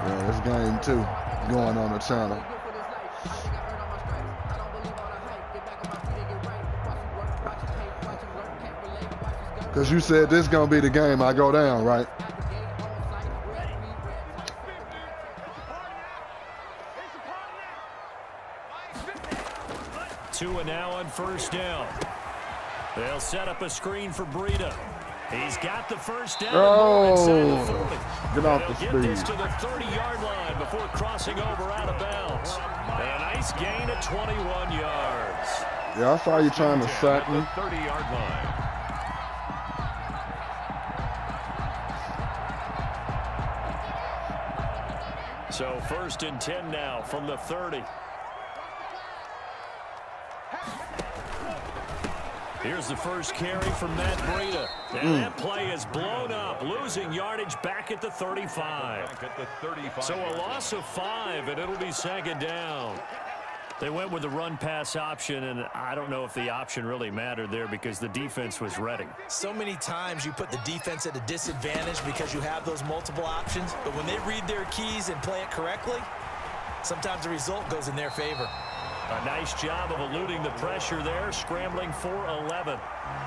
Yeah, this game too going on the channel. Because you said this is going to be the game I go down, right? Two and now on first down. They'll set up a screen for Breida. He's got the first down. Oh, get off the speed. Get this to the 30-yard line before crossing over out of bounds. A nice gain of 21 yards. Yeah, I saw you trying to sack me. 30-yard line. So first and 10 now from the 30. Here's the first carry from Matt Breida. And that play is blown up, losing yardage back at the 35. So a loss of 5, and it'll be second down. They went with the run-pass option, and I don't know if the option really mattered there because the defense was ready. So many times you put the defense at a disadvantage because you have those multiple options, but when they read their keys and play it correctly, sometimes the result goes in their favor. A nice job of eluding the pressure there, scrambling for 11.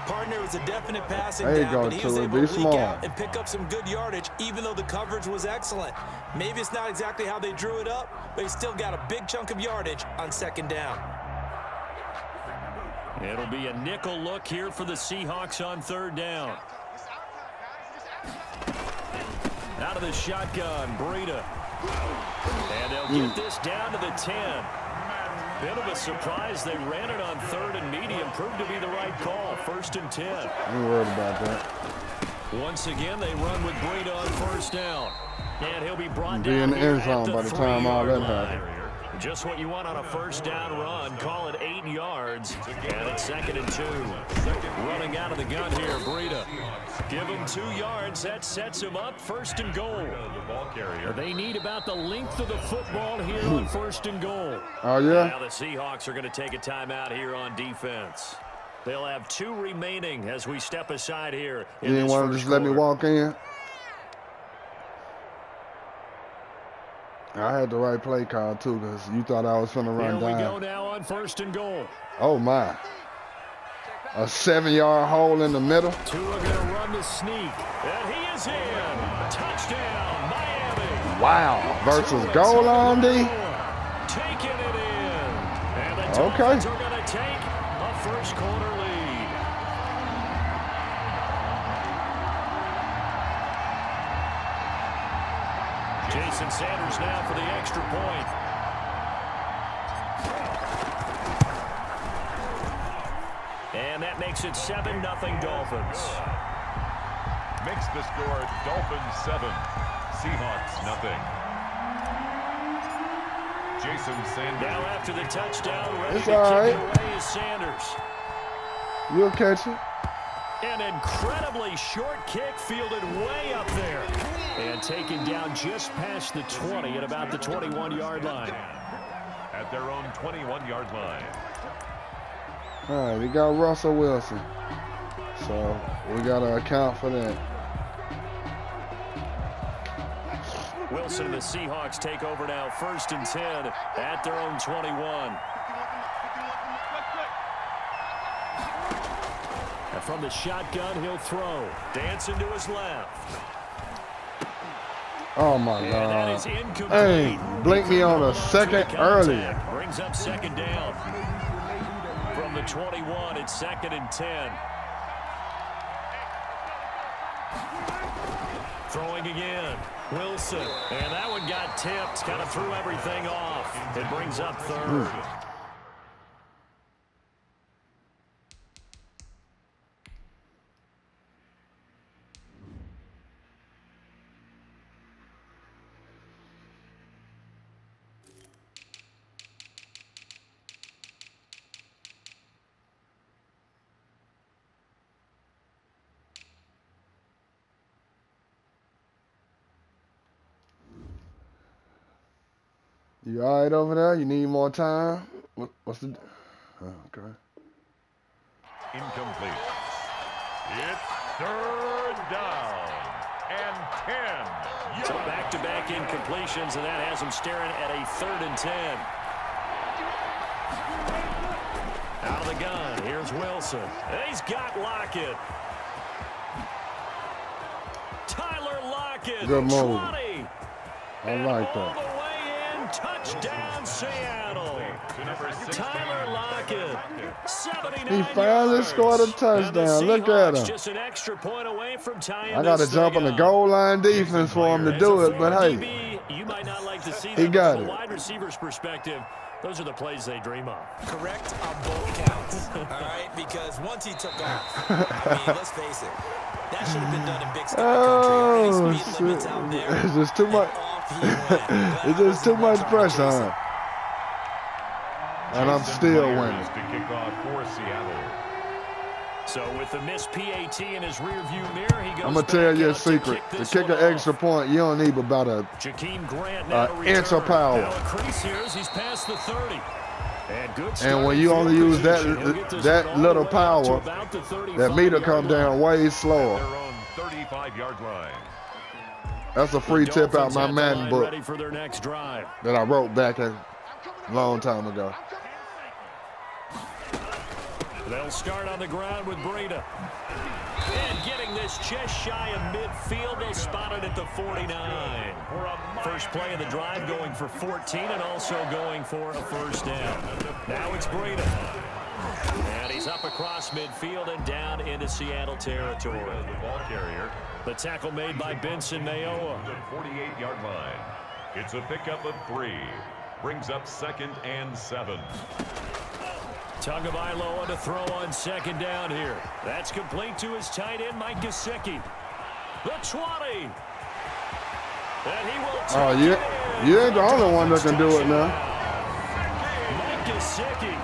Partner was a definite passing down, but he was able to leak out and pick up some good yardage, even though the coverage was excellent. Maybe it's not exactly how they drew it up, but he still got a big chunk of yardage on second down. It'll be a nickel look here for the Seahawks on third down. Out of the shotgun, Breida. And they'll get this down to the 10. Bit of a surprise. They ran it on third and medium. Proved to be the right call. First and 10. I'm worried about that. Once again, they run with Breida on first down. And he'll be brought down in the end zone by the time all that happens. Just what you want on a first down run. Call it 8 yards. And it's second and 2. Running out of the gun here, Breida. Give him 2 yards. That sets him up first and goal. They need about the length of the football here on first and goal. Oh, yeah? Now the Seahawks are going to take a timeout here on defense. They'll have 2 remaining as we step aside here. You didn't want to just let me walk in? I had the right play call, too, because you thought I was going to run down. Here we go now on first and goal. Oh, my. A 7-yard hole in the middle. Tua going to run the sneak. And he is in. Touchdown, Miami. Wow. Versus goal line, D. Taking it in. And the Dolphins are going to take a first quarter lead. Jason Sanders now for the extra point. And that makes it 7-0 Dolphins. Makes the score Dolphins 7, Seahawks 0. Jason Sanders. Now after the touchdown, ready to kick it away is Sanders. You'll catch it. An incredibly short kick fielded way up there. And taken down just past the 20 at about the 21-yard line. At their own 21-yard line. All right, we got Russell Wilson. So we got to account for that. Wilson and the Seahawks take over now, first and 10 at their own 21. And from the shotgun, he'll throw. Dancing to his left. Oh, my and God. that is incomplete. Hey, blink me on a second earlier. Brings up second down. From the 21, it's second and 10. Throwing again. Wilson. And that one got tipped. Kind of threw everything off. It brings up third. You all right over there? You need more time? What's the... Oh, okay. Incomplete. It's third down and 10. So back-to-back incompletions, and that has him staring at a 3rd and 10. Out of the gun, here's Wilson. And he's got Lockett. Tyler Lockett. Good move. 20. I like all that. the way in, touchdown Seattle. Tyler Lockett, 79 He finally yards. scored a touchdown. Look at him. Just an extra point away from tying I got to this jump thing on the up. goal line defense for him to do it, but hey, DB, you might not like to see he that, got from a it. wide receiver's perspective. Those are the plays they dream of. Correct on both counts, all right? Because once he took off, I mean, let's face it, that should have been done in Big Sky Country. All these speed limits out there, it's just too much. and off he went. It's just too much pressure on him. And I'm Jason still Myers winning. to kick off for Seattle. So with the missed PAT in his rearview mirror, he goes I'm going to tell back you a out to secret. kick To this kick one an extra off. point, you don't need about a Jakeem Grant now to inch of return. power. Now a crease here as he's past the 30. And good And when starting you only field use position. He'll get this that one all little the way out to power, about the that meter 35-yard come down line. way At slower. their own 35-yard line. That's a free tip out Dolphins my at the Madden line book ready for their next drive. that I wrote back a long time ago. They'll start on the ground with Breida. And getting this just shy of midfield, they'll spot it at the 49. First play of the drive going for 14 and also going for a first down. Now it's Breida. And he's up across midfield and down into Seattle territory. The ball carrier. The tackle made by Benson Mayowa. The 48-yard line. It's a pickup of 3. Brings up 2nd and 7. Tagovailoa to throw on 2nd down here. That's complete to his tight end, Mike Gesicki. The 20. And he will take Oh, it in. you ain't the only one that can do it now. Mike Gesicki,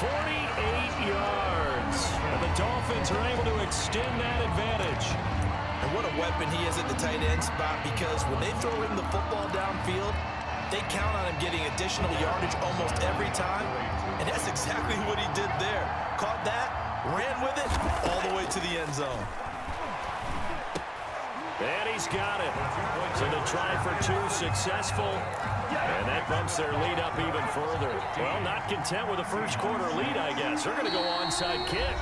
48 yards. And the Dolphins are able to extend that advantage. And what a weapon he is at the tight end spot, because when they throw him the football downfield, they count on him getting additional yardage almost every time. And that's exactly what he did there. Caught that, ran with it, all the way to the end zone. And he's got it. So the try for 2 successful. And that bumps their lead up even further. Well, not content with a first quarter lead, I guess. They're going to go onside kick.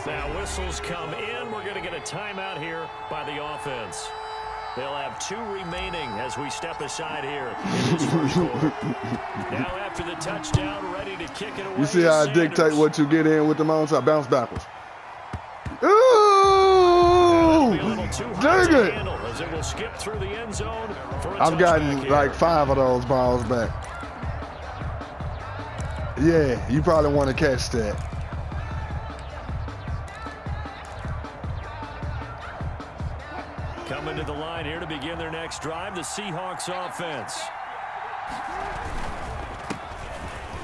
Now whistles come in. We're going to get a timeout here by the offense. They'll have 2 remaining as we step aside here in this first quarter. Now after the touchdown, ready to kick it away. You see how I dictate what you get in with them onside? Bounce backwards. Ooh! Dang it! As it will skip through the end zone for a I've gotten touchback like here. 5 of those balls back. Yeah, you probably want to catch that. Coming to the line here to begin their next drive, the Seahawks offense.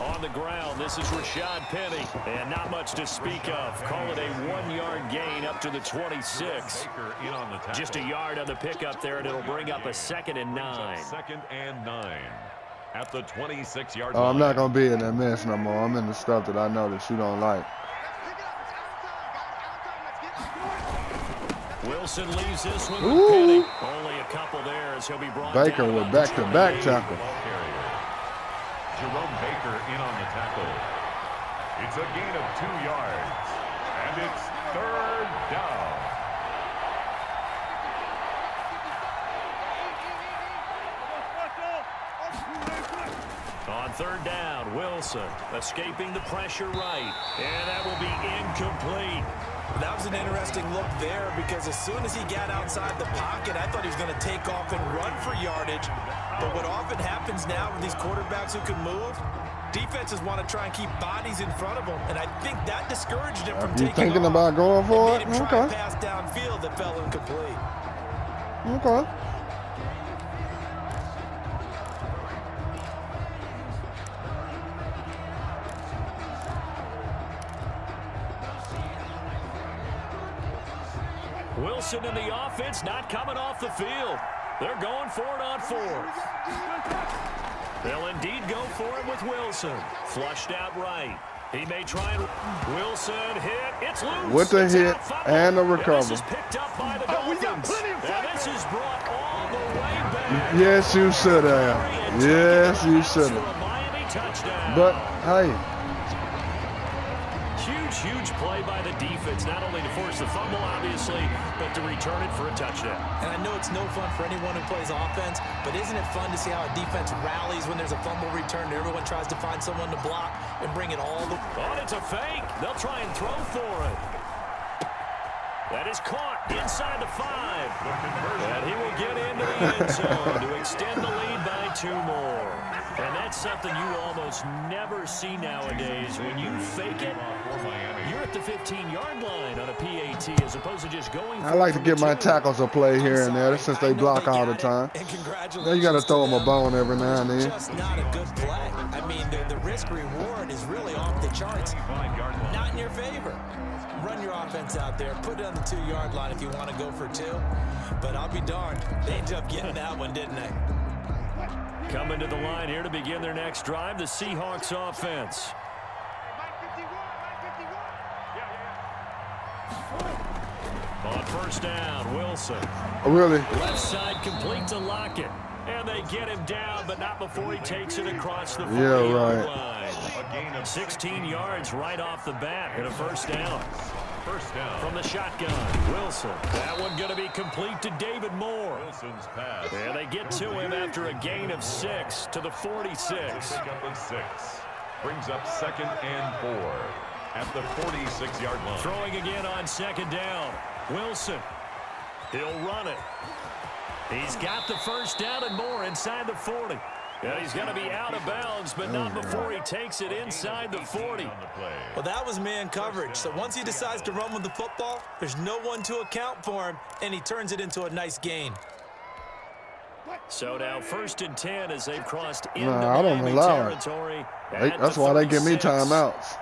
On the ground, this is Rashad Penny. And not much to speak of. Call it a 1-yard gain up to the 26. Baker in on the tackle. Just a yard on the pickup there, and it'll bring up a 2nd and 9. 2nd and 9. At the 26-yard Oh, line. I'm not going to be in that mess no more. I'm in the stuff that I know that you don't like. Wilson leaves this one with Ooh. Penny. Only a couple there as he'll be brought Baker down with about the back-to-back 28. tackle. Ball carrier. Jerome Baker in on the tackle. It's a gain of 2 yards. And it's 3rd down. On 3rd down, Wilson escaping the pressure right. And that will be incomplete. That was an interesting look there, because as soon as he got outside the pocket, I thought he was going to take off and run for yardage. But what often happens now with these quarterbacks who can move, defenses want to try and keep bodies in front of them, and I think that discouraged him from You taking thinking off. about going for Made it? him try and Okay. pass downfield that fell incomplete. Okay. Wilson in the offense not coming off the field. They're going for it on 4th. They'll indeed go for it with Wilson. Flushed out right. He may try and Wilson hit. It's loose. With the It's hit out, and the This recovery. is picked up by the Dolphins. And this is brought all the way back. Yes, you should have. Yes, you should have. But, hey. Huge play by the defense, not only to force the fumble, obviously, but to return it for a touchdown. And I know it's no fun for anyone who plays offense, but isn't it fun to see how a defense rallies when there's a fumble return and everyone tries to find someone to block and bring it all the way? Oh, it's a fake. They'll try and throw for it. That is caught inside the 5. And he will get into the end zone to extend the lead by 2 more. And that's something you almost never see nowadays. When you fake it, you're at the 15-yard line on a PAT as opposed to just going. I like to give my tackles a play here and there since they block all the time. Now you got to throw them a bone every now and then. Just not a good play. I mean, the risk-reward is really off the charts. Not in your favor. Run your offense out there. Put it on the 2-yard line if you want to go for 2. But I'll be darned. They ended up getting that one, didn't they? Coming to the line here to begin their next drive, the Seahawks offense. On first down, Wilson. Really? Left side complete to Lockett. And they get him down, but not before he takes it across the 40-yard line. 16 yards right off the bat and a first down. First down from the shotgun. Wilson. That one going to be complete to David Moore. Wilson's pass. And they get to him after a gain of 6 to the 46. Pick up of 6. Brings up 2nd and 4 at the 46-yard line. Throwing again on 2nd down. Wilson. He'll run it. He's got the first down and more inside the 40. And he's going to be out of bounds, but not before he takes it inside the 40. Well, that was man coverage. So once he decides to run with the football, there's no one to account for him, and he turns it into a nice gain. So now 1st and 10 as they've crossed into I don't Miami allow territory. it. That's why they give me timeouts.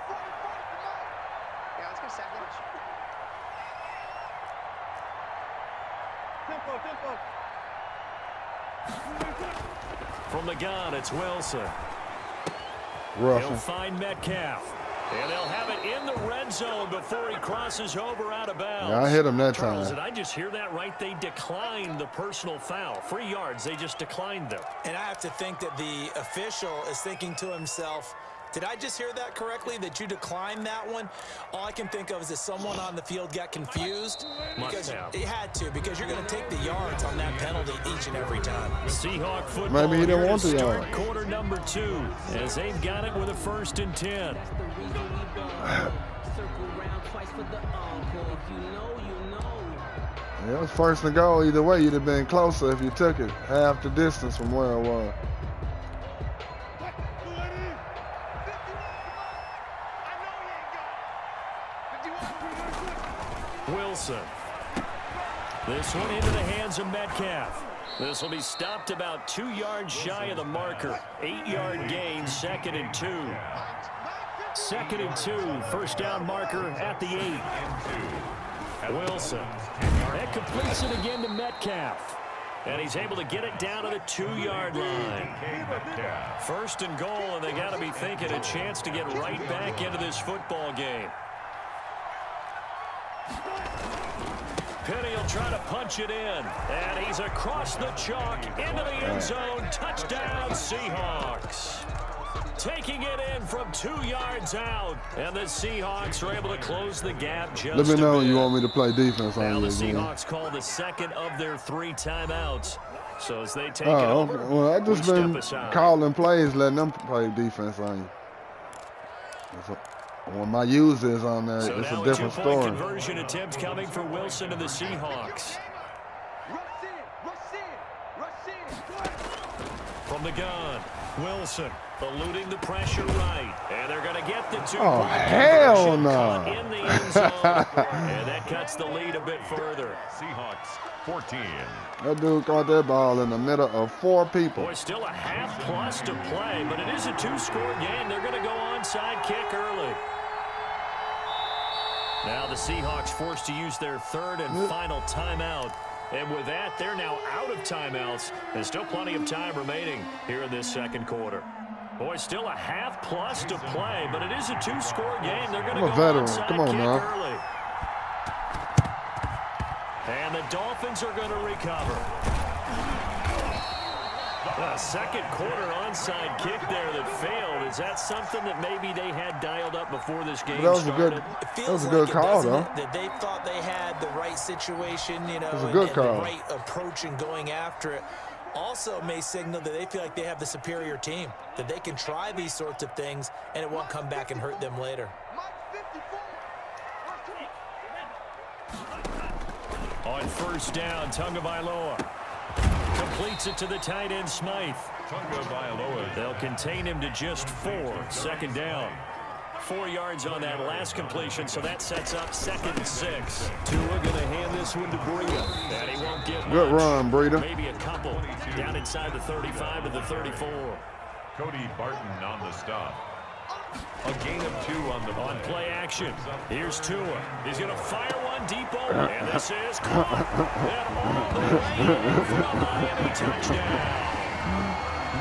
From the gun, it's Wilson. Rough. He'll find Metcalf. And they'll have it in the red zone before he crosses over out of bounds. Yeah, I hit him that Charles, time. Did I just hear that right? They declined the personal foul. 3 yards, they just declined them. And I have to think that the official is thinking to himself, did I just hear that correctly, that you declined that one? All I can think of is that someone on the field got confused. Because it had to, because you're going to take the yards on that penalty each and every time. Seahawk football. Maybe he didn't want the yards. Quarter number 2 as they've got it with a 1st and 10. Yeah, it was 1st and goal. Either way, you'd have been closer if you took it half the distance from where it was. Wilson. This one into the hands of Metcalf. This will be stopped about 2 yards shy of the marker. 8-yard gain, 2nd and 2. 2nd and 2, 1st down marker at the 8. Wilson. That completes it again to Metcalf. And he's able to get it down to the 2-yard line. 1st and goal, and they got to be thinking a chance to get right back into this football game. Penny will try to punch it in, and he's across the chalk into the end zone. Touchdown, Seahawks. Taking it in from 2 yards out, and the Seahawks are able to close the gap just a bit. Let me know when you want me to play defense on you. Now the Seahawks call the 2nd of their 3 timeouts. So as they take it Oh, over, okay. Well, I just been calling plays, letting them play defense on you. When my use is on there, so it's now a different two-point story. Conversion attempt coming for Wilson and the Seahawks. From the gun, Wilson eluding the pressure right, and they're going to get the 2-point Oh, hell no. in the end zone, and that cuts the lead a bit further. Seahawks 14. That dude caught that ball in the middle of 4 people. Boy, still a half-plus to play, but it is a 2-score game. They're going to go onside kick early. Now the Seahawks forced to use their 3rd and final timeout. And with that, they're now out of timeouts. There's still plenty of time remaining here in this 2nd quarter. Boy, still a half-plus to play, but it is a 2-score game. They're going to go onside Come on, kick now. early. And the Dolphins are going to recover. A second quarter onside kick there that failed. Is that something that maybe they had dialed up before this game started? That was a good call, though. That they thought they had the right situation, you know, and call. the right approach in going after it. Also may signal that they feel like they have the superior team, that they can try these sorts of things and it won't come back and hurt them later. On first down, Tagovailoa completes it to the tight end, Smythe. Tagovailoa. They'll contain him to just 4. Second down. 4 yards on that last completion, so that sets up 2nd and 6. Tua going to hand this one to Breida. And he won't get much. Good run, Breida. Maybe a couple. Down inside the 35 to the 34. Cody Barton on the stop. A gain of 2 on the on play action. Here's Tua. He's going to fire one deep over. And this is caught. And all the way for a Miami touchdown.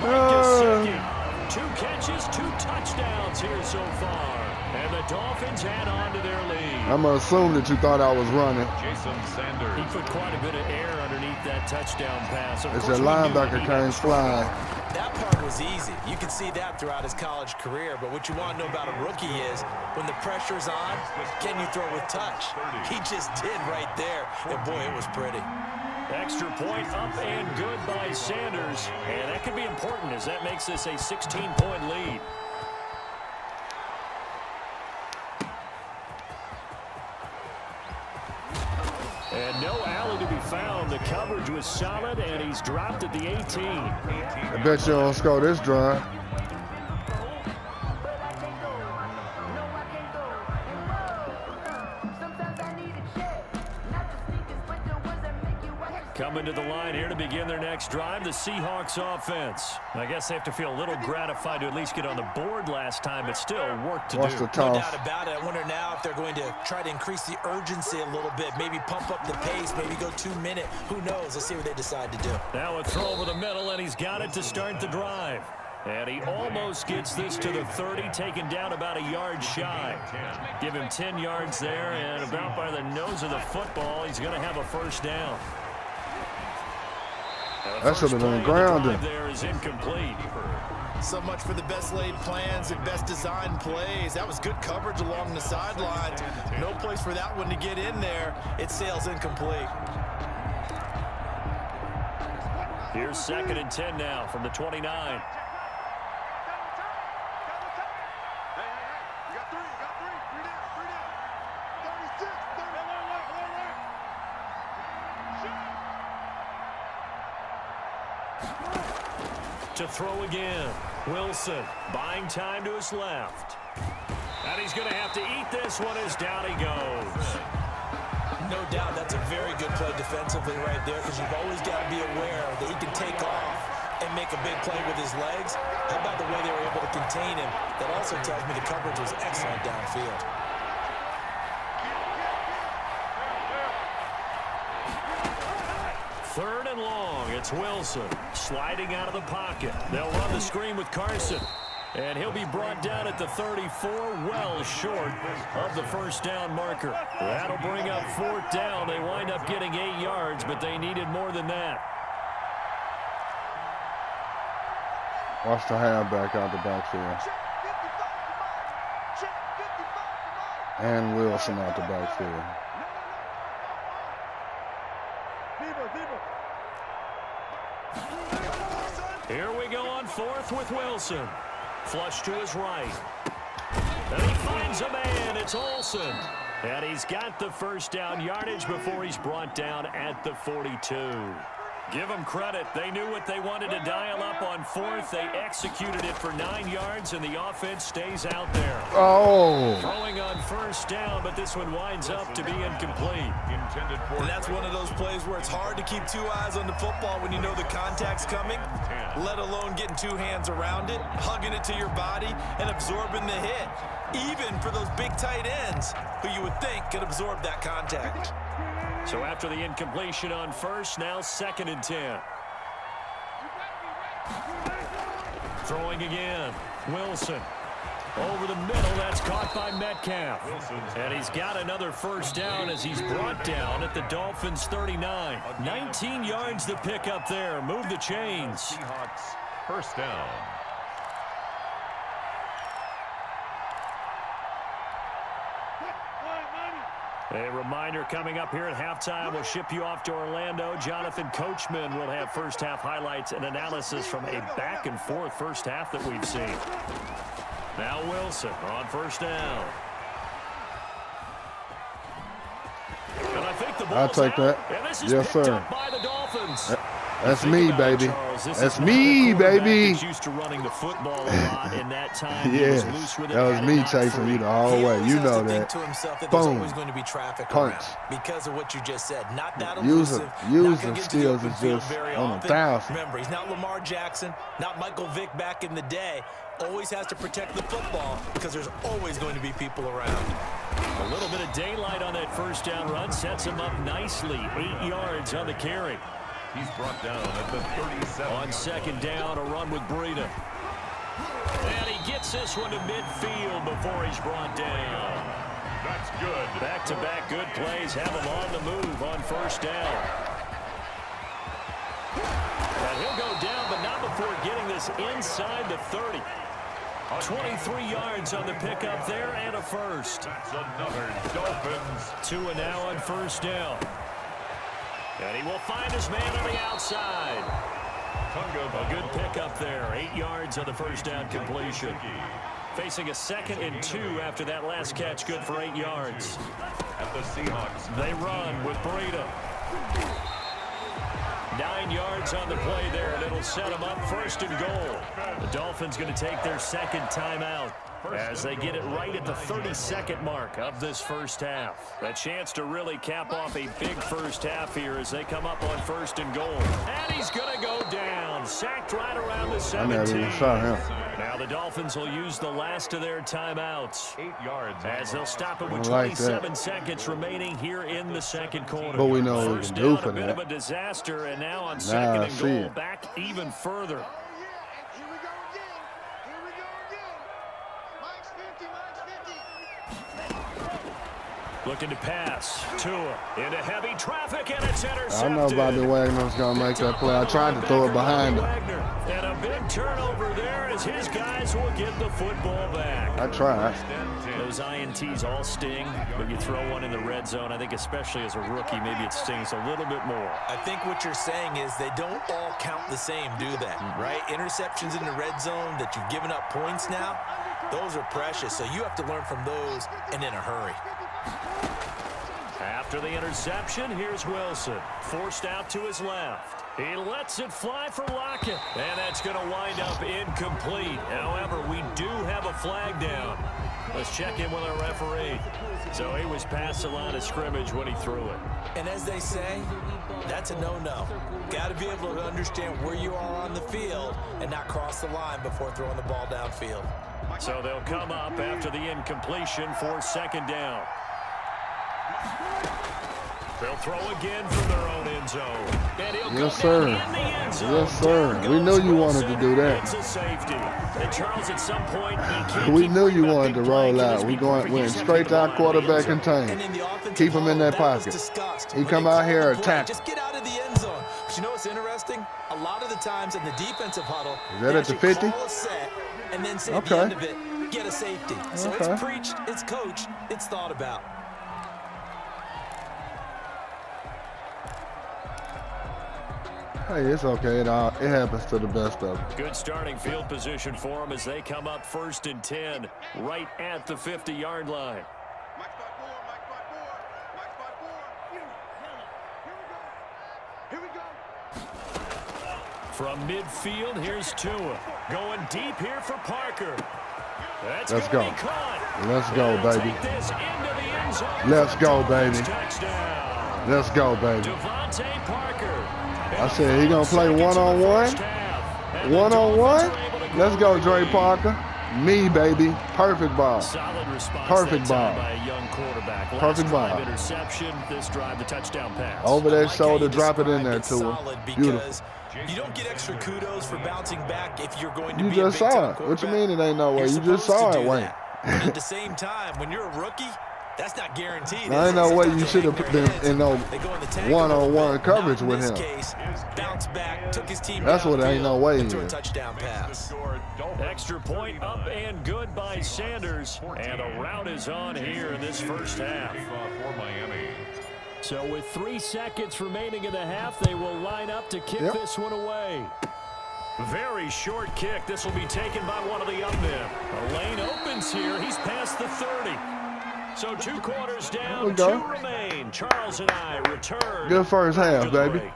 Mike Gesicki. 2 catches, 2 touchdowns here so far. And the Dolphins add on to their lead. I'm going to assume that you thought I was running. Jason Sanders. He put quite a bit of air underneath that touchdown pass. It's a linebacker can't fly. That part was easy. You can see that throughout his college career. But what you want to know about a rookie is when the pressure's on, can you throw with touch? He just did right there. And boy, it was pretty. Extra point up and good by Sanders. And that could be important as that makes this a 16-point lead. And no alley to be found. The coverage was solid, and he's dropped at the 18. I bet you don't score this drive. Coming to the line here to begin their next drive, the Seahawks offense. I guess they have to feel a little gratified to at least get on the board last time, but still work to do. The no doubt about it. I wonder now if they're going to try to increase the urgency a little bit, maybe pump up the pace, maybe go 2-minute. Who knows? Let's see what they decide to do. Now a throw over the middle, and he's got it to start the drive. And he almost gets this to the 30, taken down about a yard shy. Give him 10 yards there, and about by the nose of the football, he's going to have a first down. That should have been grounded. There is incomplete. So much for the best laid plans and best designed plays. That was good coverage along the sidelines. No place for that one to get in there. It sails incomplete. Here's 2nd and 10 now from the 29. To throw again. Wilson buying time to his left. And he's going to have to eat this one as down he goes. No doubt that's a very good play defensively right there because you've always got to be aware that he can take off and make a big play with his legs. How about the way they were able to contain him? That also tells me the coverage was excellent downfield. Third and long. It's Wilson sliding out of the pocket. They'll run the screen with Carson. And he'll be brought down at the 34, well short of the first down marker. That'll bring up 4th down. They wind up getting 8 yards, but they needed more than that. Watch the halfback out the backfield. And Wilson out the backfield. Here we go on 4th with Wilson. Flush to his right. And he finds a man. It's Olsen. And he's got the first down yardage before he's brought down at the 42. Give them credit. They knew what they wanted to dial up on 4th. They executed it for 9 yards, and the offense stays out there. Oh. Throwing on first down, but this one winds up to be incomplete. And that's one of those plays where it's hard to keep 2 eyes on the football when you know the contact's coming, let alone getting 2 hands around it, hugging it to your body, and absorbing the hit. Even for those big tight ends who you would think could absorb that contact. So after the incompletion on first, now 2nd and 10. Throwing again. Wilson Over the middle, that's caught by Metcalf. And he's got another first down as he's brought down at the Dolphins' 39. 19 yards to pick up there. Move the chains. Seahawks first down. A reminder coming up here at halftime, we'll ship you off to Orlando. Jonathan Coachman will have first half highlights and analysis from a back and forth first half that we've seen. Now Wilson on first down. And I think the ball's I'll take that. And this is yes, sir. Up by the Dolphins. That's me, baby. That's me, baby. Used to running the football a lot in that time. Yes, that was me chasing you the whole way. You know that. To himself that Boom. there's always going to be traffic Punch. around because of what you just said. Not that Using elusive. skills is just on 1,000. Remember, he's not Lamar Jackson, not Michael Vick back in the day. Always has to protect the football because there's always going to be people around. A little bit of daylight on that first down run sets him up nicely. 8 yards on the carry. He's brought down at the 37. On second down, a run with Breida. And he gets this one to midfield before he's brought down. That's good. Back-to-back good plays have him on the move on first down. And he'll go down, but not before getting this inside the 30. 23 yards on the pickup there and a first. That's another Dolphins. 2 and now on first down. And he will find his man on the outside. A good pickup there. 8 yards on the first down completion. Facing a 2nd and 2 after that last catch. Good for 8 yards. At the Seahawks. They run with Breida. 9 yards on the play there, and it'll set them up first and goal. The Dolphins going to take their second timeout as they get it right at the 32nd mark of this first half. A chance to really cap off a big first half here as they come up on first and goal. And he's going to go down. Sacked right around the 17. I never even saw him. Now the Dolphins will use the last of their timeouts 8 yards. as they'll stop it with like 27 seconds remaining here in the second quarter. But we know what we First can do down, for a bit that. of a disaster, and now on Now second I and see goal, it. back even further. Looking to pass. Tua into heavy traffic, and it's intercepted. I know Bobby Wagner's going to make that play. I tried to throw it behind him. And a big turnover there as his guys will get the football back. I tried. Those INTs all sting, but you throw one in the red zone, I think especially as a rookie, maybe it stings a little bit more. I think what you're saying is they don't all count the same, do they? Right? Interceptions in the red zone that you've given up points now, those are precious. So you have to learn from those and in a hurry. After the interception, here's Wilson. Forced out to his left. He lets it fly for Lockett. And that's going to wind up incomplete. However, we do have a flag down. Let's check in with our referee. So he was past the line of scrimmage when he threw it. And as they say, that's a no-no. Got to be able to understand where you are on the field and not cross the line before throwing the ball downfield. So they'll come up after the incompletion for second down. They'll throw again from their own end zone. And he'll Yes, go sir. down in the end zone. Yes, sir. Down We knew goes you wanted to Wilson. do that. It's a safety. And Charles, at some point, you can't We keep knew you worrying about wanted to big play. roll Can out. this We be perfect? You went just have straight to to our get the line in the quarterback end and zone. tank. And in the offensive Keep him in that huddle, was pocket. discussed. He When come they out call here the and play, attack. Just get out of the end zone. But you know what's interesting? A lot of the times in the defensive huddle, Is that they at the actually 50? call a set and then say at Okay. the end of it, get a safety. So Okay. it's preached, it's coached, it's thought about. Hey, it's okay. It happens to the best of them. Good starting field position for them as they come up first and 10, right at the 50-yard line. From midfield, here's Tua. Going deep here for Parker. That's Let's gonna go. be caught. Let's go, They'll baby. take this into the end zone. Let's go, Dolphins baby. Touchdown. Let's go, baby. Devontae Parker. I said he gonna play one-on-one? One-on-one? Let's go, Dre Parker. Me, baby. Perfect ball. Solid response Perfect that time ball. by a young quarterback. Last Perfect drive, ball. Interception. This drive, the touchdown pass. Over I that like how shoulder, you drop it in there, described it Tua. solid Beautiful. because You don't get extra kudos for bouncing back if you're going to you be just a big saw it. What you mean it ain't no way? You just saw it, Wayne. At the same time, when you're a rookie, that's not guaranteed. There ain't no way you should have been in no one-on-one coverage with him. Bounced back, took his team That's what ain't no way. Threw a touchdown pass. Extra point up and good by Sanders. And a rout is on here in this first half. For Miami. So with 3 seconds remaining in the half, they will line up to kick this one away. Very short kick. This will be taken by one of the up men. The lane opens here. He's past the 30. So 2 quarters down, 2 remain. Charles and I return. Good first half, baby.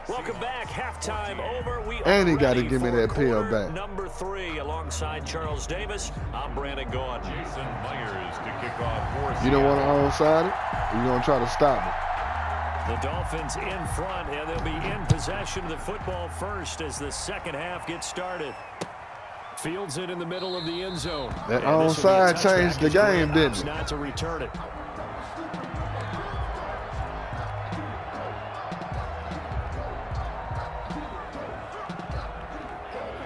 Welcome back. Halftime over. And he got to give me that pill back. Number 3 alongside Charles Davis. I'm Brandon Gaudin. Jason Myers to kick off. You don't want to onside it? Or you going to try to stop it? The Dolphins in front, and they'll be in possession of the football first as the second half gets started. Fields it in the middle of the end zone. That onside changed the game, didn't it? Not to return it.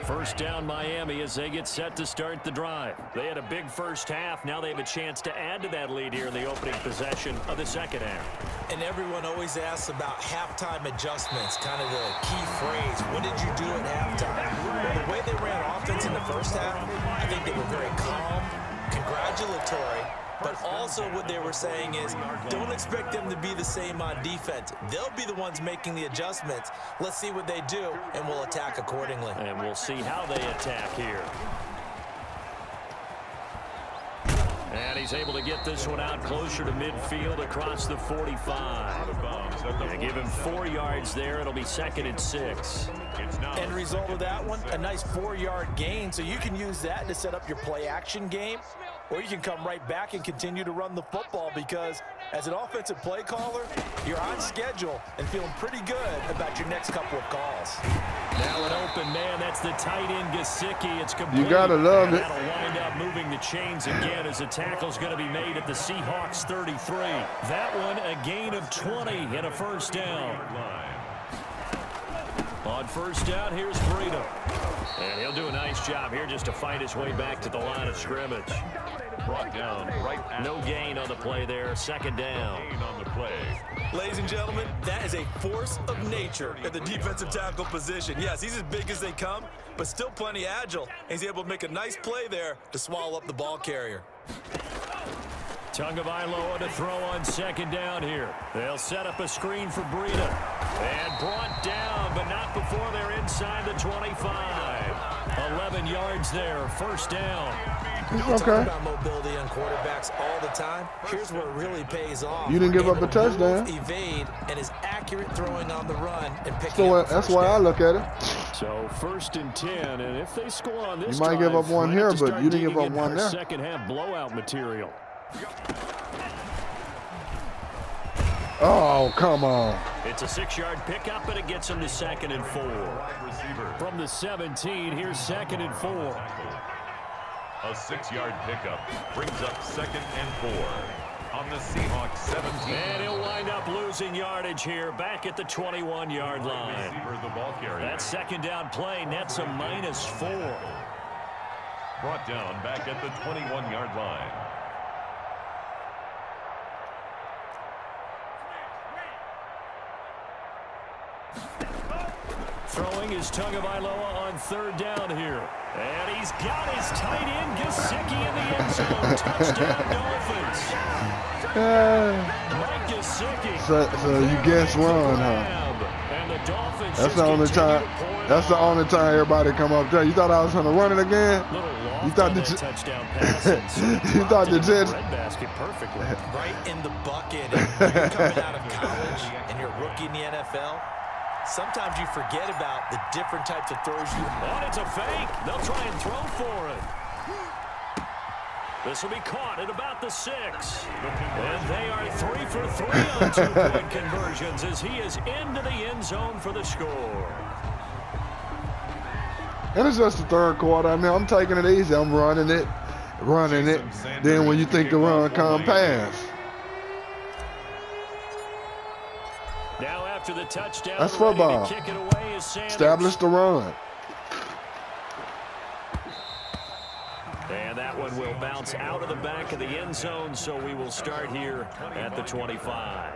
First down Miami as they get set to start the drive. They had a big first half. Now they have a chance to add to that lead here in the opening possession of the second half. And everyone always asks about halftime adjustments, kind of the key phrase. What did you do at halftime? Well, the way they ran offense in the first half, I think they were very calm, congratulatory, but also what they were saying is don't expect them to be the same on defense. They'll be the ones making the adjustments. Let's see what they do, and we'll attack accordingly. And we'll see how they attack here. And he's able to get this one out closer to midfield across the 45. And give him 4 yards there. It'll be 2nd and 6. End result of that one, a nice 4-yard gain. So you can use that to set up your play action game. Or you can come right back and continue to run the football because as an offensive play caller, you're on schedule and feeling pretty good about your next couple of calls. Now an open man. That's the tight end, Gesicki. It's complete. You got to love it. That'll wind up moving the chains again as the tackle's going to be made at the Seahawks 33. That one a gain of 20 and a first down. On first down, here's Breida. And he'll do a nice job here just to fight his way back to the line of scrimmage. Brought down right at no gain on the play there. 2nd down. Gain on the play. Ladies and gentlemen, that is a force of nature at the defensive tackle position. Yes, he's as big as they come, but still plenty agile. And he's able to make a nice play there to swallow up the ball carrier. Tagovailoa to throw on 2nd down here. They'll set up a screen for Breida. And brought down, but not before they're inside the 25. 11 yards there, 1st down. Okay. About mobility on quarterbacks all the time. Here's where it really pays off. You didn't give up a touchdown. Evade and is accurate throwing on the run and picking so up that's why I look at it. So 1st and 10, and if they score on this, you might give up one here, but you didn't give up one there. Second half blowout material. Oh, come on. It's a 6-yard pickup, but it gets him to 2nd and 4. From the 17, here's 2nd and 4. A 6-yard pickup brings up 2nd and 4 on the Seahawks 17. And he'll wind up losing yardage here back at the 21-yard line. That 2nd down play nets a -4. Brought down back at the 21-yard line. Throwing is Tagovailoa on 3rd down here. And he's got his tight end, Gesicki, in the end zone. Touchdown, Dolphins. Mike Gesicki. So you guess wrong, huh? And the Dolphins that's the only time. That's the only time everybody come up there. You thought I was going to run it again? You thought the touchdown pass. You thought the Jets basket perfectly. Right in the bucket. And you're coming out of college and you're a rookie in the NFL. Sometimes you forget about the different types of throws you have. Oh, it's a fake. They'll try and throw for it. This will be caught at about the 6. And they are 3 for 3 on 2-point conversions as he is into the end zone for the score. And it's just the 3rd quarter. I mean, I'm taking it easy. I'm running it. Then when you think the run come pass. Now after the touchdown, that's football. Kick it away is Sanders. Establish the run. And that one will bounce out of the back of the end zone, so we will start here at the 25.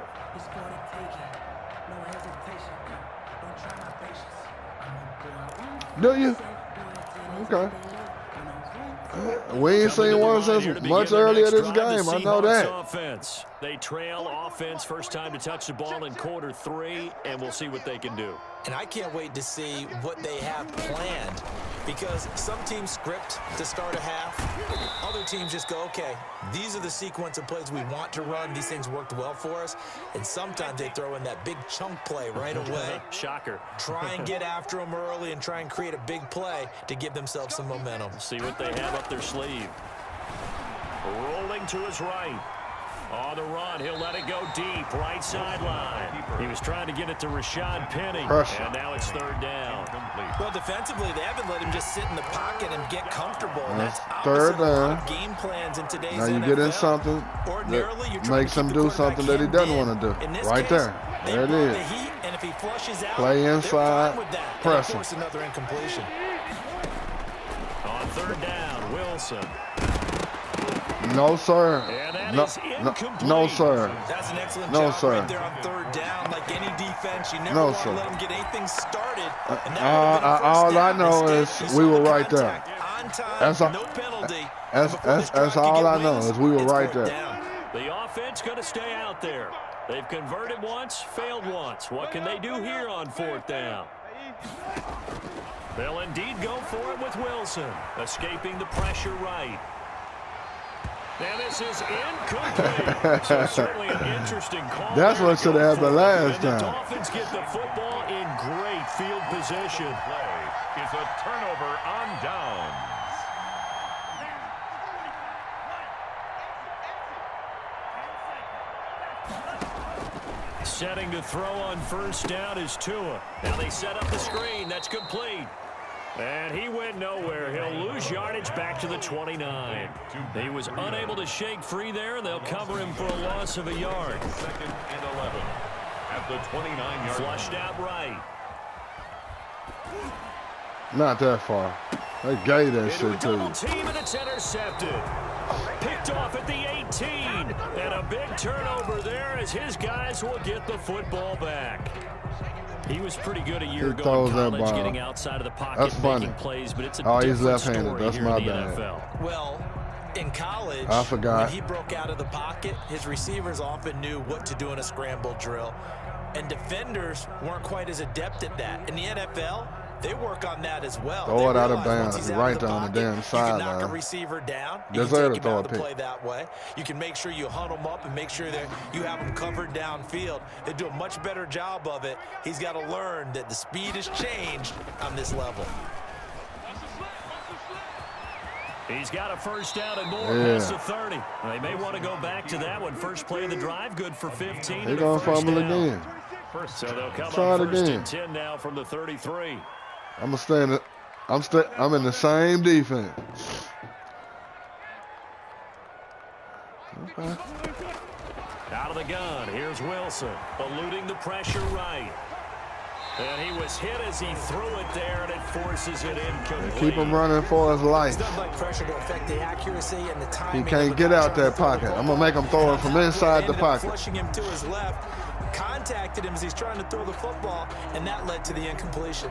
Do you? Okay. We ain't seen one since much earlier this game. I know that. Offense. They trail offense first time to touch the ball in quarter 3, and we'll see what they can do. And I can't wait to see what they have planned, because some teams script to start a half. Other teams just go, okay, these are the sequence of plays we want to run. These things worked well for us. And sometimes they throw in that big chunk play right away. Shocker. Try and get after them early and try and create a big play to give themselves some momentum. See what they have up their sleeve. Rolling to his right. On the run, he'll let it go deep, right sideline. He was trying to get it to Rashad Penny, and now it's third down. Well, defensively, they haven't let him just sit in the pocket and get comfortable. And that's third down. Game plans in today's now you NFL. get in something that makes him do something that he doesn't want to do. Right there. There it is. And if he flushes out, play inside, press him. Another incompletion. On third down, Wilson. No, sir. No, sir. That's an excellent no, job sir. Right there on third down. Like any defense, you never no, want sir. to let them get anything started. All I know is we were right there. On time, that's no penalty. That's all I know is we were right there. The offense going to stay out there. They've converted once, failed once. What can they do here on fourth down? They'll indeed go for it with Wilson, escaping the pressure right. And this is incomplete. So certainly an interesting call. That's what should have happened last time. The Dolphins get the football in great field position. Play is a turnover on downs. Setting to throw on first down is Tua. Now they set up the screen. That's complete. And he went nowhere. He'll lose yardage back to the 29. He was unable to shake free there, and they'll cover him for a loss of a yard. 2nd and 11 at the 29-yard. Flushed out right. Not that far. They gave that shit to you. Team, and it's intercepted. Picked off at the 18. And a big turnover there as his guys will get the football back. He was pretty good a year ago in college, getting outside of the pocket, making plays, but it's a he's different left-handed. story That's here my in the bad. NFL. Well, in college, I forgot. when he broke out of the pocket, his receivers often knew what to do in a scramble drill, and defenders weren't quite as adept at that. In the NFL, they work on that as well. Throw it out of bounds, right down the damn sideline. You can knock a receiver down. You Just can take him throw out a to play that way. You can make sure you hunt him up and make sure that you have him covered downfield. They do a much better job of it. He's got to learn that the speed has changed on this level. He's got a first down and more past the 30. They may want to go back to that one. First play of the drive, good for 15. They're going to fumble again. So they'll come Try up it first again. and 10 now from the 33. I'm in the same defense. Okay. Out of the gun, here's Wilson, eluding the pressure right. And he was hit as he threw it there, and it forces it incomplete. Keep him running for his life. It's not like pressure to affect the accuracy and the timing. He can't get out that pocket. I'm going to make him throw it from inside the pocket. Flushing him to his left, contacted him as he's trying to throw the football, and that led to the incompletion.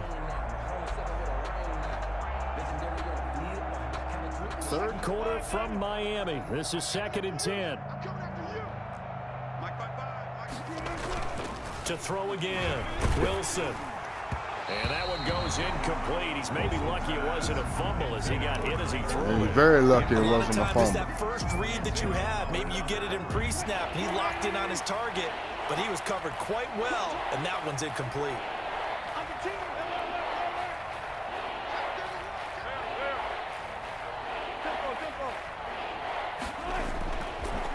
Third quarter from Miami. This is 2nd and 10. To throw again, Wilson. And that one goes incomplete. He's maybe lucky it wasn't a fumble as he got hit as he threw it. He's very lucky it wasn't a fumble. It's that first read that you have. Maybe you get it in pre-snap. He locked in on his target, but he was covered quite well, and that one's incomplete.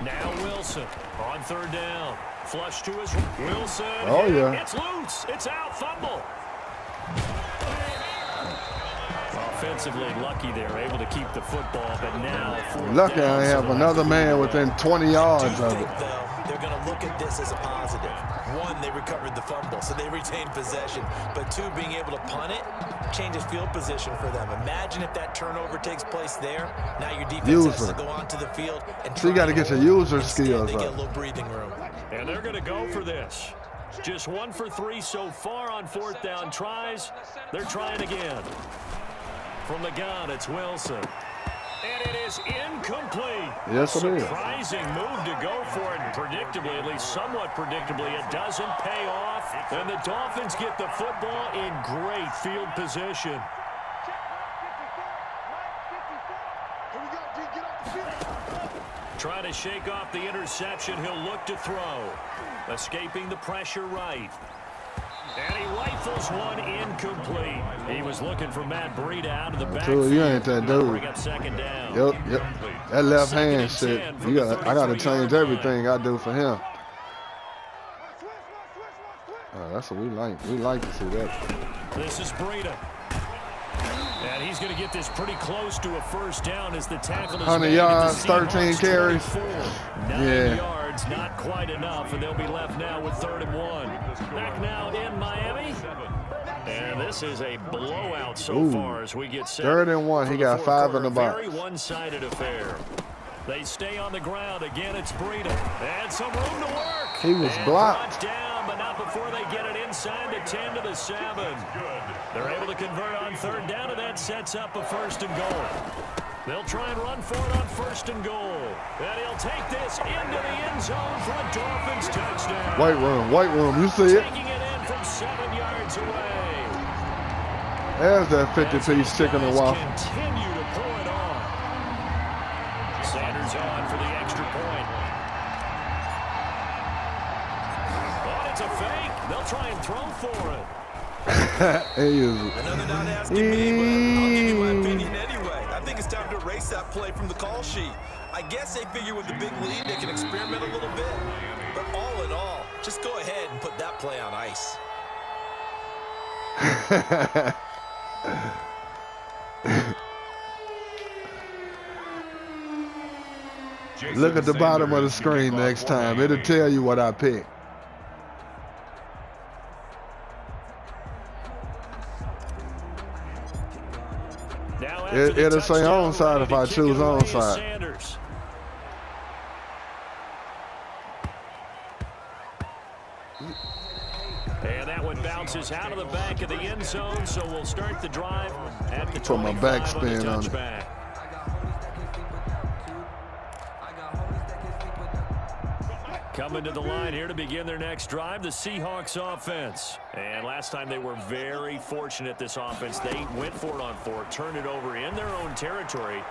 Now Wilson on third down. Flush to his Wilson. Oh, yeah. It's loose. It's out. Fumble. Offensively lucky they're able to keep the football, but now lucky I have another man within 20 yards of it. Though, they're going to look at this as a positive. One, they recovered the fumble, so they retained possession. But two, being able to punt it changes field position for them. Imagine if that turnover takes place there. Now your defense has to go onto the field. And so you got to get your user skills they get a up. little breathing room. And they're going to go for this. Just 1 for 3 so far on 4th down tries. They're trying again. From the gun, it's Wilson. And it is incomplete. Yes, it is. Surprising move to go for it. And predictably, at least somewhat predictably, it doesn't pay off. And the Dolphins get the football in great field position. Trying to shake off the interception. He'll look to throw. Escaping the pressure right. And he rifles one incomplete. He was looking for Matt Breida out of the backfield. You ain't that dude. Bring up 2nd down. Yep. That left hand shit. I got to change everything I do for him. That's what we like. We like to see that. This is Breida. And he's going to get this pretty close to a 1st down as the tackle is 100 yards, 13 carries. 9 yards, not quite enough, and they'll be left now with 3rd and 1. Back now in Miami. And this is a blowout so far as we get set. 3rd and 1. He got 5 in the box. Very one-sided affair. They stay on the ground. Again, it's Breida. And some room to work. He was blocked. Down, but not before they get it inside the 10 to the 7. They're able to convert on 3rd down, and that sets up a 1st and goal. They'll try and run for it on 1st and goal. And he'll take this into the end zone for a Dolphins touchdown. White room, you see it. Taking it in from 7 yards away. There's that 50-piece chicken and waffle. Continue to pull it on. Sanders on for the extra point. But it's a fake. They'll try and throw for it. Another not asking me, but I'll give you my opinion anyway. I think it's time to erase that play from the call sheet. I guess they figure with the big lead they can experiment a little bit. But all in all, just go ahead and put that play on ice. Look at the bottom of the screen next time. It'll tell you what I picked. It'll say onside if I choose onside. And that one bounces out of the back of the end zone, so we'll start the drive at the 25 Put my backspin on it. Coming to the line here to begin their next drive, the Seahawks offense. And last time they were very fortunate, this offense. They went for it on 4, turned it over in their own territory,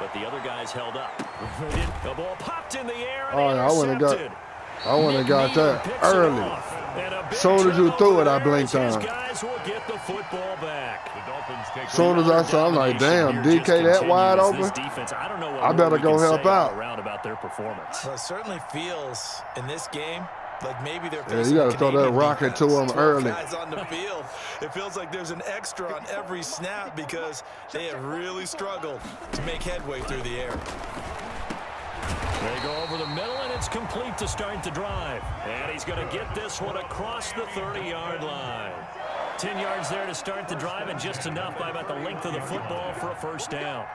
but the other guys held up. The ball popped in the air and I wouldn't have got that early. Soon as you threw it, I blinked on. Guys will get the football back. Soon as I saw, I'm like, damn, DK that wide open. I better go help out. About their performance. Well, it certainly feels in this game like maybe they're you got to throw that rocket to them early. Guys on the field. It feels like there's an extra on every snap because they have really struggled to make headway through the air. They go over the middle, and it's complete to start the drive. And he's going to get this one across the 30-yard line. 10 yards there to start the drive, and just enough by about the length of the football for a 1st down.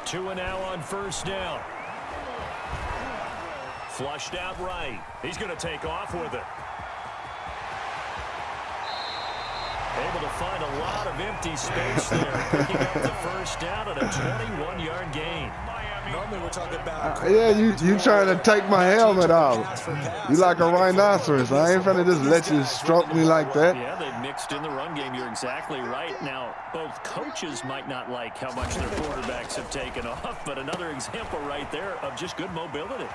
2 and now on 1st down. Flushed out right. He's going to take off with it. Able to find a lot of empty space there, picking up the 1st down at a 21-yard gain. Normally we're talking about you trying to take my helmet off. You like a rhinoceros. I ain't finna just let you stroke me like that. Yeah, they've mixed in the run game. You're exactly right. Now, both coaches might not like how much their quarterbacks have taken off, but another example right there of just good mobility.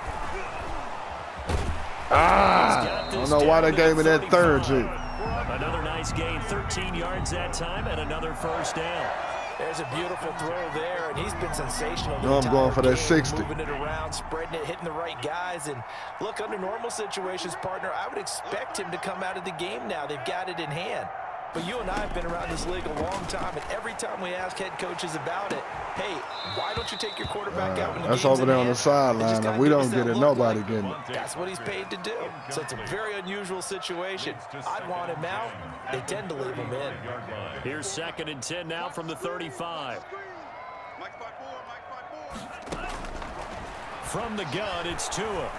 I don't know why they gave me that 3rd, too. Another nice gain, 13 yards that time, and another 1st down. There's a beautiful throw there, and he's been sensational. No, I'm going for that 60. Moving it around, spreading it, hitting the right guys. And look, under normal situations, partner, I would expect him to come out of the game now. They've got it in hand. But you and I have been around this league a long time, and every time we ask head coaches about it, hey, why don't you take your quarterback out when the that's game's over there on in the sideline. If we don't get it, nobody getting it. That's what he's paid to do. So it's a very unusual situation. I'd want him out. They tend to leave him in. Here's 2nd and 10 now from the 35. From the gun, it's Tua.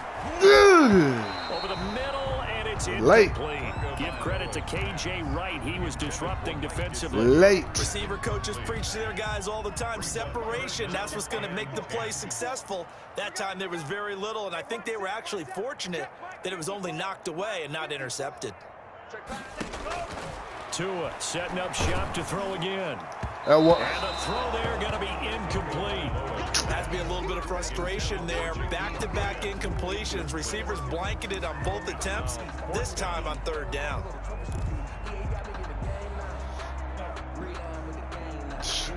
Over the middle, and it's incomplete. Give credit to K.J. Wright. He was disrupting defensively. Late. Receiver coaches preach to their guys all the time. Separation, that's what's going to make the play successful. That time there was very little, and I think they were actually fortunate that it was only knocked away and not intercepted. Tua setting up shop to throw again. And the throw there going to be incomplete. Has to be a little bit of frustration there. Back-to-back incompletions. Receivers blanketed on both attempts, this time on 3rd down.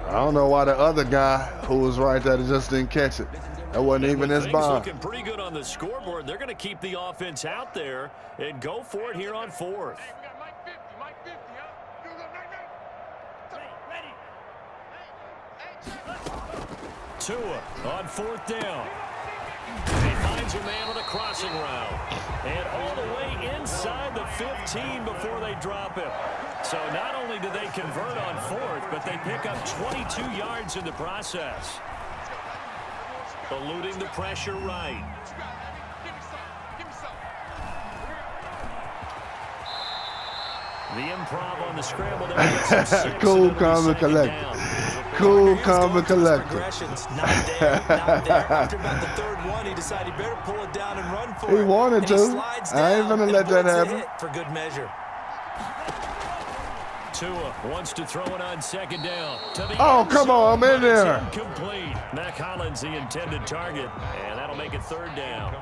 I don't know why the other guy who was right there just didn't catch it. That wasn't even his bond. Looking pretty good on the scoreboard. They're going to keep the offense out there and go for it here on 4th. Tua on 4th down. He finds a man on a crossing route. And all the way inside the 15 before they drop him. So not only do they convert on 4th, but they pick up 22 yards in the process. Eluding the pressure right. The improv on the scramble there. Cool, calm, and collected. Cool, calm, and collected. Not there. After about the 3rd one, he decided he better pull it down and run for it. He wanted to. I ain't gonna let that happen. For good measure. Tua wants to throw it on 2nd down. Oh, come on, I'm in there. Incomplete. Mac Hollins, the intended target, and that'll make it 3rd down.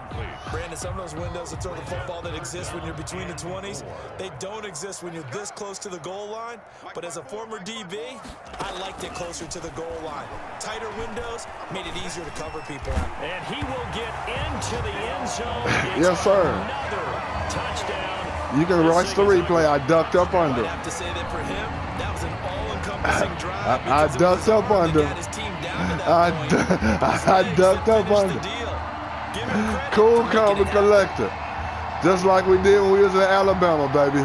Brandon, some of those windows to throw the football that exist when you're between the 20s, they don't exist when you're this close to the goal line. But as a former DB, I liked it closer to the goal line. Tighter windows made it easier to cover people out. And he will get into the end zone. Yes, sir. Another touchdown. You can watch the replay. I ducked up under. I have to say that for him, that was an all-encompassing drive. I ducked up under. I ducked up under. Cool, calm, and collected. Just like we did when we was in Alabama, baby.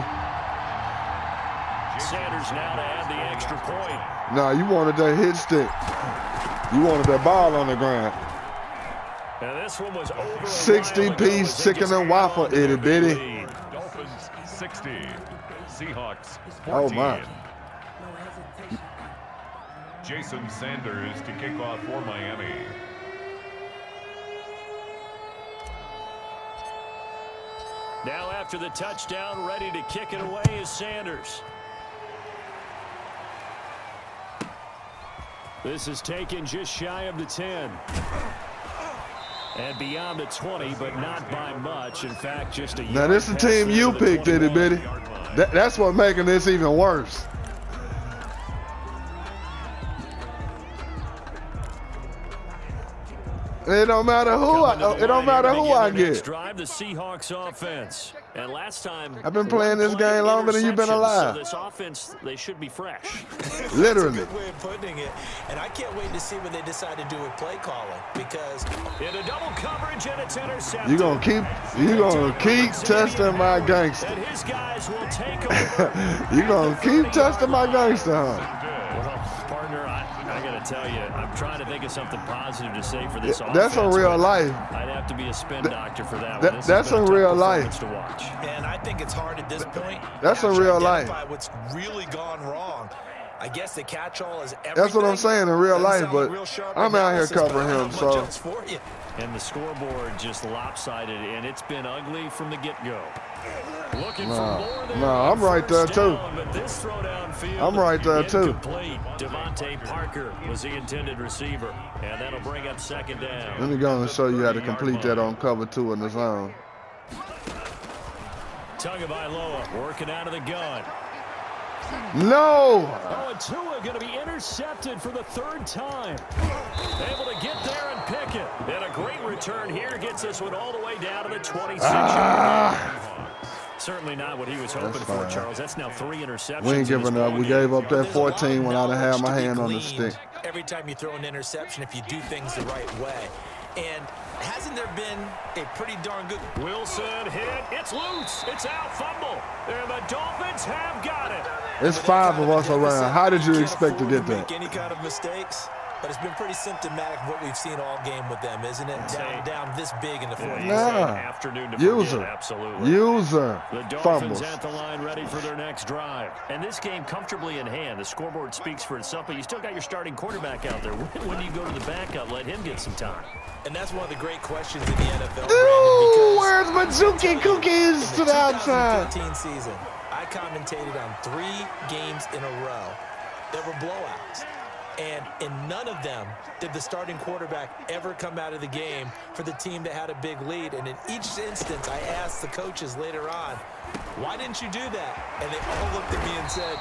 Sanders now to add the extra point. Nah, you wanted that hit stick. You wanted that ball on the ground. Now this one was over 60-piece chicken and waffle, itty bitty. Dolphins 60, Seahawks 14. Oh my. Jason Sanders to kick off for Miami. Now after the touchdown, ready to kick it away is Sanders. This is taken just shy of the 10. And beyond the 20, but not by much. In fact, just a yard. Now this is the team you picked, itty bitty. That's what making this even worse. It don't matter who I get. Drive the Seahawks offense. And last time I've been playing this game longer than you've been alive. So this offense, they should be fresh. Literally. That's a good way of putting it. And I can't wait to see what they decide to do with play calling, because in a double coverage and it's intercepted. You gonna keep testing my gangster. And his guys will take over. You gonna keep testing my gangster, huh? Well, partner, I gotta tell you, I'm trying to think of something positive to say for this offense. That's in real life. I'd have to be a spin doctor for that one. That's in real life. To watch. And I think it's hard at this point. That's in real life. What's really gone wrong. I guess the catch-all is everything. That's what I'm saying in real life, but I'm out here covering him, so. And the scoreboard just lopsided, and it's been ugly from the get-go. Looking for more there. I'm right there too. But this throw downfield, I'm right there too. Devontae Parker was the intended receiver, and that'll bring up 2nd down. Let me go and show you how to complete that on cover 2 in the zone. Tagovailoa working out of the gun. No! Oh, and Tua going to be intercepted for the 3rd time. Able to get there and pick it. And a great return here gets this one all the way down to the 26. Certainly not what he was hoping for, Charles. That's now 3 interceptions. We ain't giving up. We gave up that 14 when I didn't have my hand on the stick. Every time you throw an interception, if you do things the right way. And hasn't there been a pretty darn good... Wilson hit. It's loose. It's out. Fumble. And the Dolphins have got it. It's 5 of us around. How did you expect to get that? Any kind of mistakes? But it's been pretty symptomatic of what we've seen all game with them, isn't it? Down this big in the fourth. User. Absolutely. User. The Dolphins at the line ready for their next drive. And this game comfortably in hand. The scoreboard speaks for itself, but you still got your starting quarterback out there. When do you go to the backup, let him get some time? And that's one of the great questions in the NFL. Ooh, where's Mazuki Cookies to the outside? 2015 season, I commentated on 3 games in a row that were blowouts. And in none of them did the starting quarterback ever come out of the game for the team that had a big lead. And in each instance, I asked the coaches later on, why didn't you do that? And they all looked at me and said,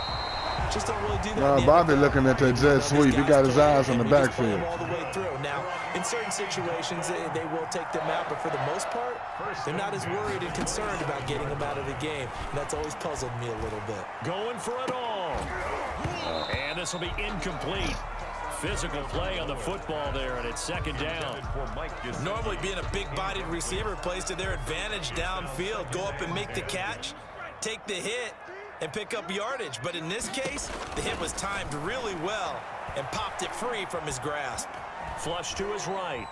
just don't really do that. Bobby looking at that jet sweep. He got his eyes on the backfield. All the way through. Now, in certain situations, they will take them out. But for the most part, they're not as worried and concerned about getting them out of the game. And that's always puzzled me a little bit. Going for it all. And this will be incomplete. Physical play on the football there, and it's second down. Normally being a big-bodied receiver plays to their advantage downfield. Go up and make the catch, take the hit, and pick up yardage. But in this case, the hit was timed really well and popped it free from his grasp. Flush to his right.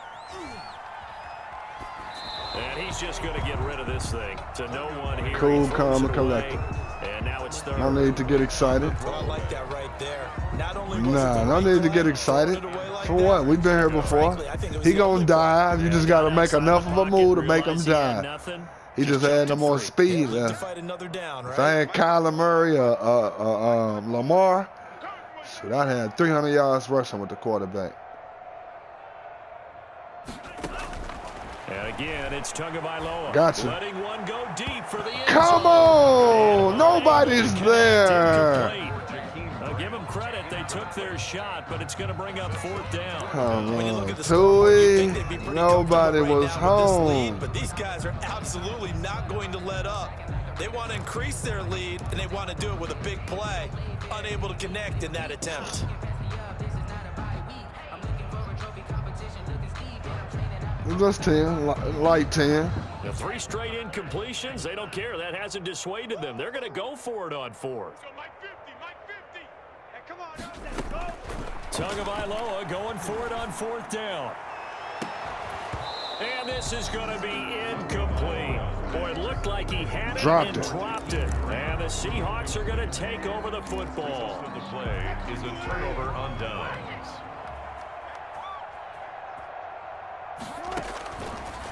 And he's just going to get rid of this thing to no one here. Cool, calm, and collected. And now it's third. No need to get excited. Well, I like that right there. Not only no need to get excited. For what? We've been here before. He gonna dive. You just got to make enough of a move to make him dive. He just had no more speed. If I had Kyler Murray or Lamar, shoot, I had 300 yards rushing with the quarterback. And again, it's Tagovailoa. Gotcha. Letting one go deep for the end Come zone. on! Nobody's there. Give them credit. They took their shot, but it's going to bring up 4th down. Come on, Tui. Nobody was home. But these guys are absolutely not going to let up. They want to increase their lead, and they want to do it with a big play. Unable to connect in that attempt. Just 10, light 10. The 3 straight incompletions, they don't care. That hasn't dissuaded them. They're going to go for it on 4th. Tagovailoa going for it on 4th down. And this is going to be incomplete. Boy, it looked like he had it and dropped it. And the Seahawks are going to take over the football. The play is a turnover on downs.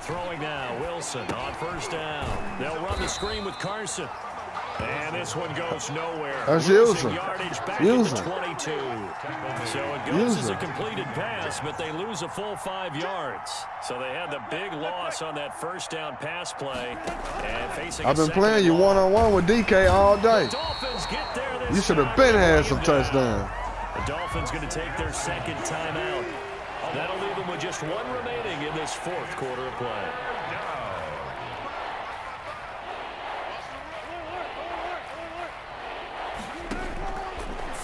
Throwing now, Wilson on 1st down. They'll run the screen with Carson. And this one goes nowhere. That's Wilson. Yardage back at the 22. So it goes as a completed pass, but they lose a full 5 yards. So they had the big loss on that 1st down pass play. And facing I've been playing you one-on-one with DK all day. Dolphins get there this You should have been had some touchdowns. The Dolphins going to take their 2nd timeout. That'll leave them with just 1 remaining in this 4th quarter of play.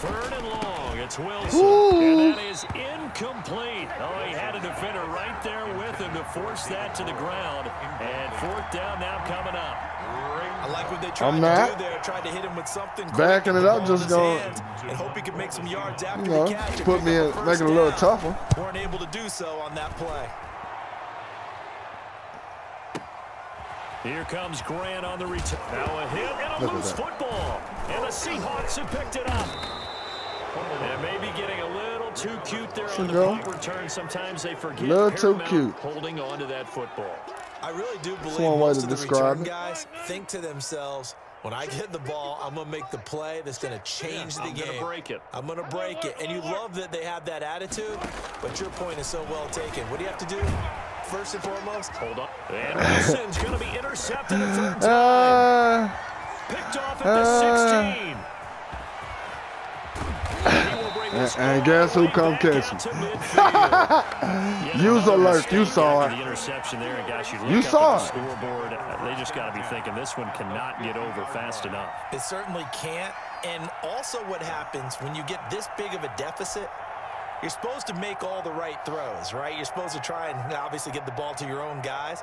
3rd and long. It's Wilson. Ooh. And that is incomplete. Oh, he had a defender right there with him to force that to the ground. And 4th down now coming up. I like what they tried to do there. Tried to hit him with something. Backing it up, just going. And hope he can make some yards after the catch. Put me in, make it a little tougher. Weren't able to do so on that play. Here comes Grant on the return. Now a hit and a loose football. And the Seahawks have picked it up. And maybe getting a little too cute there on the punt return. Sometimes they forget. A little too cute. Holding on to that football. I really do believe most of the return guys think to themselves, when I get the ball, I'm going to make the play that's going to change the game. I'm going to break it. I'm going to break it. And you love that they have that attitude, but your point is so well taken. What do you have to do? First and foremost, hold on. And Wilson's going to be intercepted a 3rd time. Picked off at the 16. He will bring And guess who come catch me? Use alert. You saw it. You saw it. Scoreboard. They just got to be thinking this one cannot get over fast enough. It certainly can't. And also what happens when you get this big of a deficit, you're supposed to make all the right throws, right? You're supposed to try and obviously get the ball to your own guys.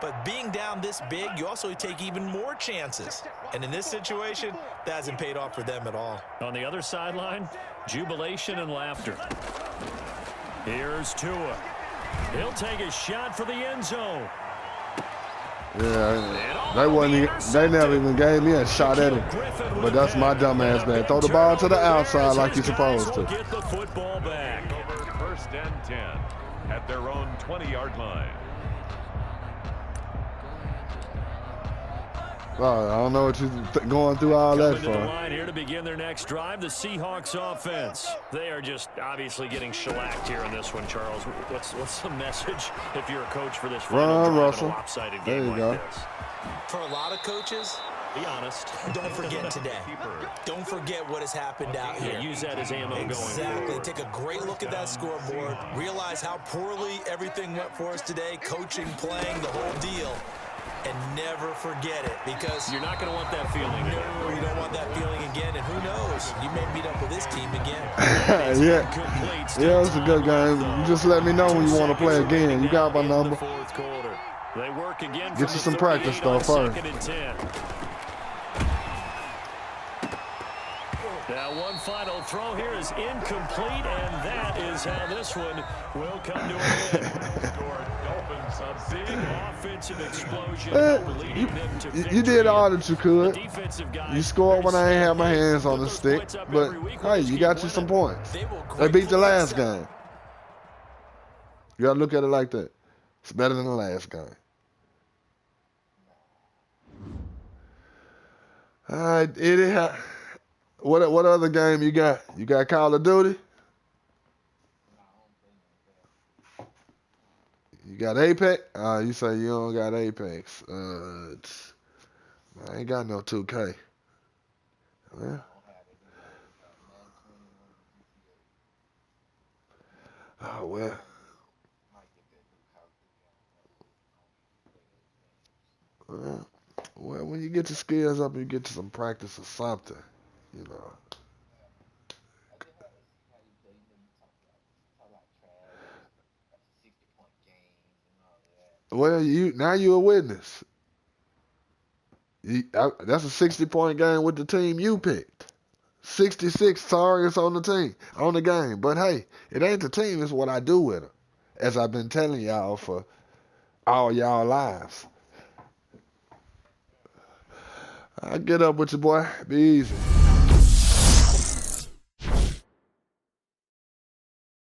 But being down this big, you also take even more chances. And in this situation, that hasn't paid off for them at all. On the other sideline, jubilation and laughter. Here's Tua. He'll take a shot for the end zone. Yeah, they never even gave me a shot at it. But that's my dumb ass man. Throw the ball to the outside like you're supposed to. Get the football back. First and 10 at their own 20-yard line. I don't know what you're going through all that for. The line here to begin their next drive, the Seahawks offense. They are just obviously getting shellacked here in this one, Charles. What's the message if you're a coach for this Run, Russell. lopsided There game you like go. this? For a lot of coaches, Be honest. don't forget today. Don't forget what has happened out here. Use that as ammo Exactly. going. Take a great look at that scoreboard. Realize how poorly everything went for us today. Coaching, playing, the whole deal. And never forget it, because You're not going to want that feeling. no, you don't want that feeling again. And who knows? You may meet up with this team again. Yeah, it's a good game. You just let me know when you want to play again. You got my number. Fourth quarter. They work again. Get you some practice stuff first. Second and 10. Now one final throw here is incomplete, and that is how this one will come to an end. A big offensive explosion, leading them to victory. You did all that you could. The defensive guys You scored when I ain't had my hands on the those stick. points up But, every week. hey, you got you some points. They beat the last game. You got to look at it like that. It's better than the last game. All right, Itty, what other game you got? You got Call of Duty? You got Apex? You say you don't got Apex. I ain't got no 2K. Well. Oh, well. Well, when you get your skills up, you get to some practice or something, you know. Well, now you're a witness. That's a 60-point game with the team you picked. 66 targets on the team, on the game. But hey, it ain't the team, it's what I do with them. As I've been telling y'all for all y'all lives. I get up with you, boy. Be easy.